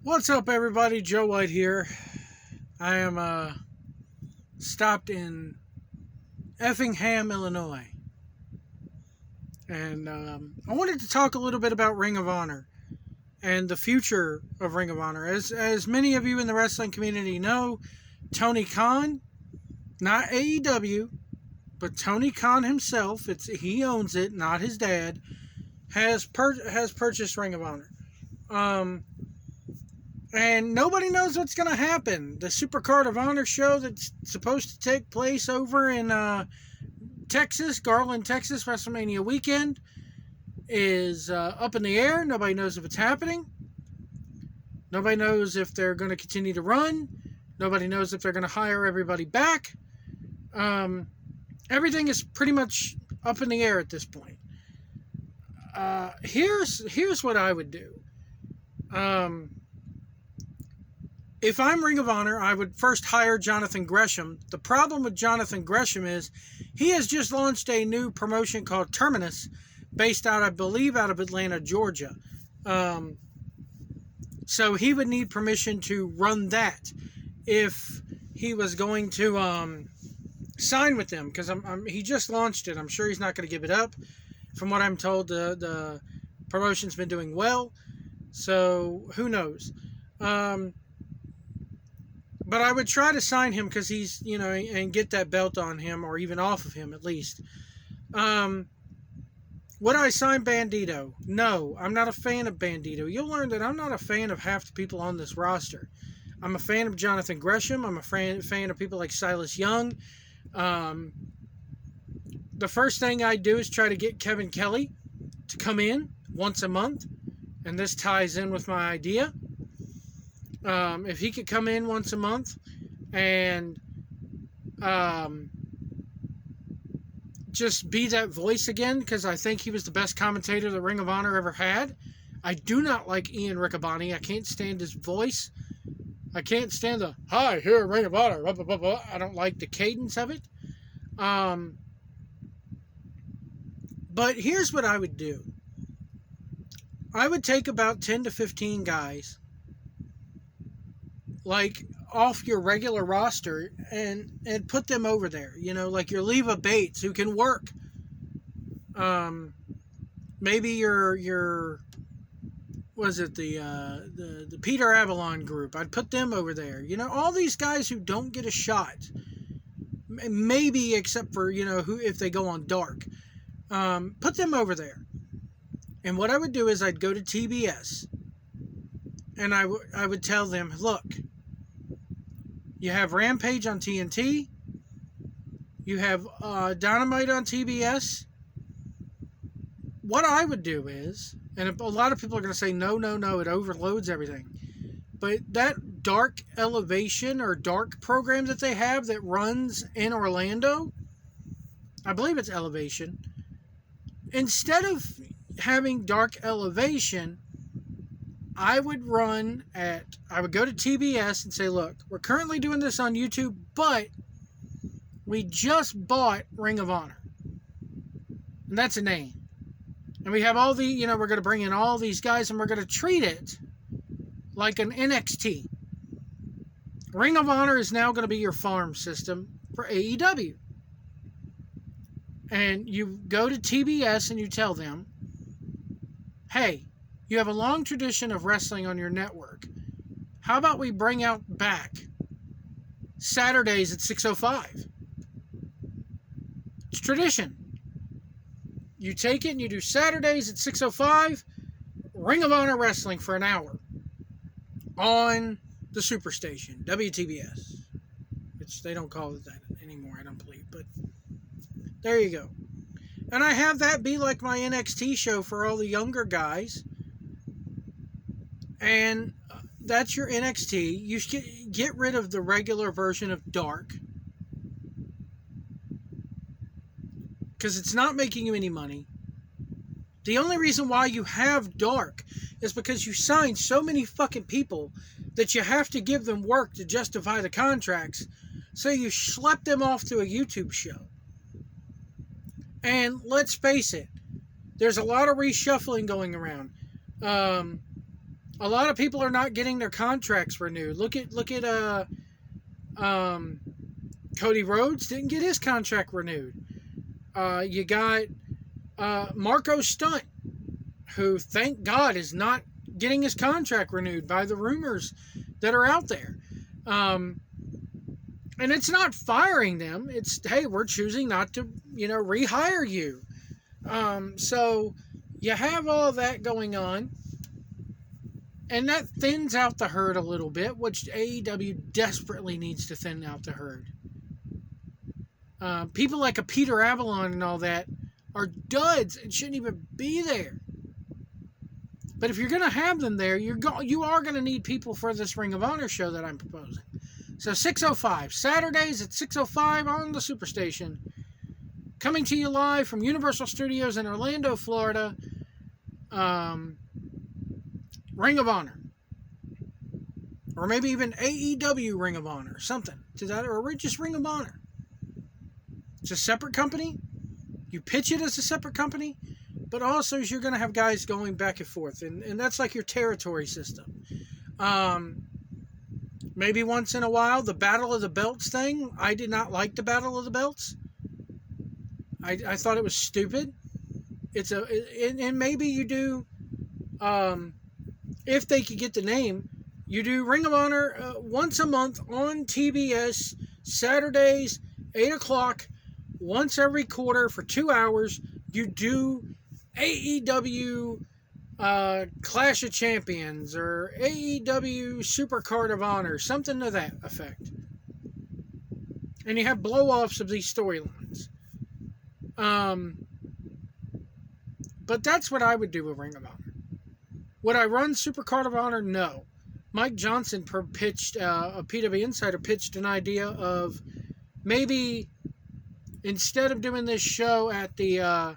What's up, everybody? Joe White here. I am stopped in Effingham, Illinois, and I wanted to talk a little bit about Ring of Honor and the future of Ring of Honor. As many of you in the wrestling community know, Tony Khan, not AEW, but Tony Khan himself, he owns it, not his dad, has purchased Ring of Honor. And nobody knows what's going to happen. The Supercard of Honor show that's supposed to take place over in Texas, Garland, Texas, WrestleMania weekend, is up in the air. Nobody knows if it's happening. Nobody knows if they're going to continue to run. Nobody knows if they're going to hire everybody back. Everything is pretty much up in the air at this point. Here's what I would do. If I'm Ring of Honor, I would first hire Jonathan Gresham. The problem with Jonathan Gresham is he has just launched a new promotion called Terminus, based out, I believe, out of Atlanta, Georgia. So he would need permission to run that if he was going to sign with them, because he just launched it. I'm sure he's not going to give it up. From what I'm told, the promotion's been doing well. So who knows? But I would try to sign him because he's, and get that belt on him, or even off of him at least. Would I sign Bandito? No, I'm not a fan of Bandito. You'll learn that I'm not a fan of half the people on this roster. I'm a fan of Jonathan Gresham. I'm a fan of people like Silas Young. The first thing I do is try to get Kevin Kelly to come in once a month. And this ties in with my idea. If he could come in once a month and just be that voice again, because I think he was the best commentator that Ring of Honor ever had. I do not like Ian Riccaboni. I can't stand his voice. I can't stand the, hi, here at Ring of Honor, blah, blah, blah, blah. I don't like the cadence of it. But here's what I would do. I would take about 10 to 15 guys, like off your regular roster, and put them over there. Like your Leva Bates, who can work. Maybe your was it the Peter Avalon group? I'd put them over there. All these guys who don't get a shot. Maybe except for who, if they go on dark. Put them over there. And what I would do is I'd go to TBS, and I would tell them, look, you have Rampage on TNT, you have Dynamite on TBS. What I would do is, and a lot of people are going to say, no, it overloads everything. But that Dark Elevation or Dark program that they have that runs in Orlando, I believe it's Elevation, instead of having Dark Elevation, I would go to TBS and say, look, we're currently doing this on YouTube, but we just bought Ring of Honor. And that's a name. And we have all the, we're going to bring in all these guys, and we're going to treat it like an NXT. Ring of Honor is now going to be your farm system for AEW. And you go to TBS and you tell them, hey, you have a long tradition of wrestling on your network. How about we bring out back Saturdays at 6:05? It's tradition. You take it and you do Saturdays at 6:05, Ring of Honor Wrestling for an hour on the Superstation, WTBS. Which they don't call it that anymore, I don't believe. But there you go. And I have that be like my NXT show for all the younger guys. And that's your NXT. You should get rid of the regular version of Dark, because it's not making you any money. The only reason why you have Dark is because you signed so many fucking people that you have to give them work to justify the contracts. So you schlep them off to a YouTube show. And let's face it, there's a lot of reshuffling going around. A A lot of people are not getting their contracts renewed. Look at Cody Rhodes didn't get his contract renewed. You got Marco Stunt, who, thank God, is not getting his contract renewed by the rumors that are out there. And it's not firing them. It's, hey, we're choosing not to, rehire you. So you have all that going on. And that thins out the herd a little bit, which AEW desperately needs to thin out the herd. People like a Peter Avalon and all that are duds and shouldn't even be there. But if you're going to have them there, you are going to need people for this Ring of Honor show that I'm proposing. So 6:05, Saturdays at 6:05 on the Superstation. Coming to you live from Universal Studios in Orlando, Florida. Ring of Honor. Or maybe even AEW Ring of Honor. Something to that. Or just Ring of Honor. It's a separate company. You pitch it as a separate company. But also you're going to have guys going back and forth. And that's like your territory system. Maybe once in a while, the Battle of the Belts thing. I did not like the Battle of the Belts. I thought it was stupid. And maybe you do... if they could get the name, you do Ring of Honor once a month on TBS, Saturdays, 8 o'clock, once every quarter for 2 hours. You do AEW Clash of Champions or AEW Super Card of Honor, something to that effect. And you have blow-offs of these storylines. But that's what I would do with Ring of Honor. Would I run Super Card of Honor? No. Mike Johnson pitched, a PW Insider pitched an idea of maybe instead of doing this show at the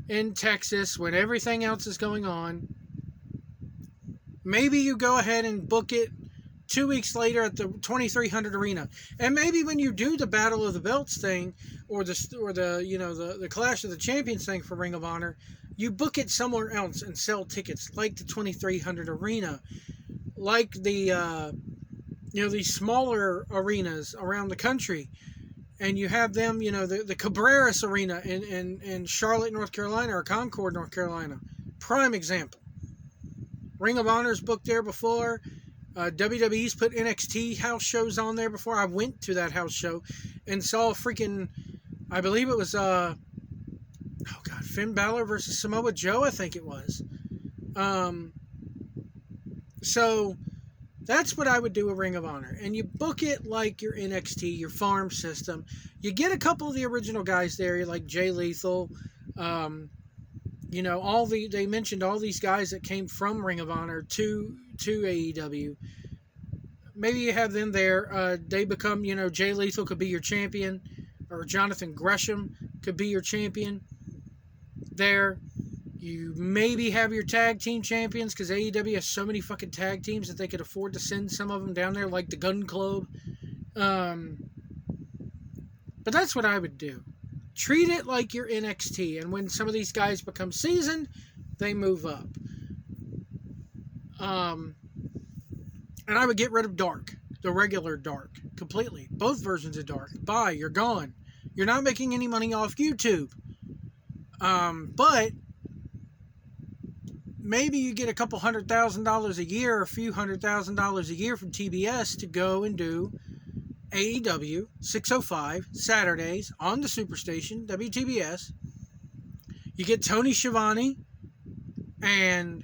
in Texas when everything else is going on, maybe you go ahead and book it 2 weeks later at the 2300 Arena. And maybe when you do the Battle of the Belts thing or the Clash of the Champions thing for Ring of Honor, you book it somewhere else and sell tickets, like the 2300 Arena, like the these smaller arenas around the country, and you have them, the Cabreras Arena in Charlotte, North Carolina, or Concord, North Carolina, prime example. Ring of Honor's booked there before. WWE's put NXT house shows on there before. I went to that house show and saw freaking, I believe it was Finn Balor versus Samoa Joe, I think it was. So that's what I would do with Ring of Honor. And you book it like your NXT, your farm system. You get a couple of the original guys there, like Jay Lethal. They mentioned all these guys that came from Ring of Honor to AEW. Maybe you have them there. They become, Jay Lethal could be your champion, or Jonathan Gresham could be your champion there. You maybe have your tag team champions, because AEW has so many fucking tag teams that they could afford to send some of them down there, like the Gun Club. But that's what I would do. Treat it like your NXT, and when some of these guys become seasoned, they move up. And I would get rid of Dark, the regular Dark, completely. Both versions of Dark. Bye, you're gone. You're not making any money off YouTube. But maybe you get a couple $100,000 a year, a few $100,000 a year from TBS to go and do AEW 6:05 Saturdays on the Superstation, WTBS. You get Tony Schiavone, and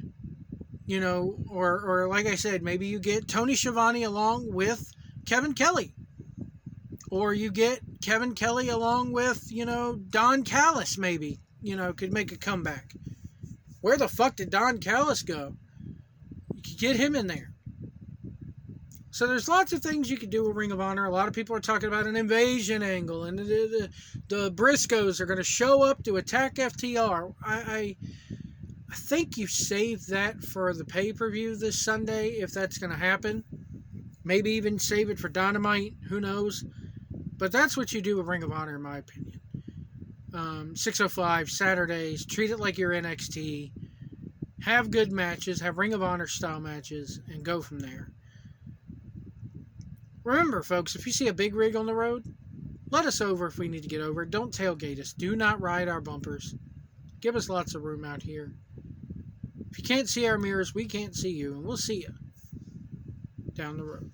or like I said, maybe you get Tony Schiavone along with Kevin Kelly, or you get Kevin Kelly along with Don Callis. Maybe could make a comeback. Where the fuck did Don Callis go? You could get him in there. So there's lots of things you could do with Ring of Honor. A lot of people are talking about an invasion angle, and the Briscoes are going to show up to attack FTR. I think you saved that for the pay-per-view this Sunday, if that's going to happen. Maybe even save it for Dynamite. Who knows? But that's what you do with Ring of Honor, in my opinion. 6:05 Saturdays. Treat it like your NXT. have good matches, have Ring of Honor style matches, and go from there. Remember, folks, if you see a big rig on the road, let us over if we need to get over. Don't tailgate us. Do not ride our bumpers. Give us lots of room out here. If you can't see our mirrors, we can't see you, and we'll see you down the road.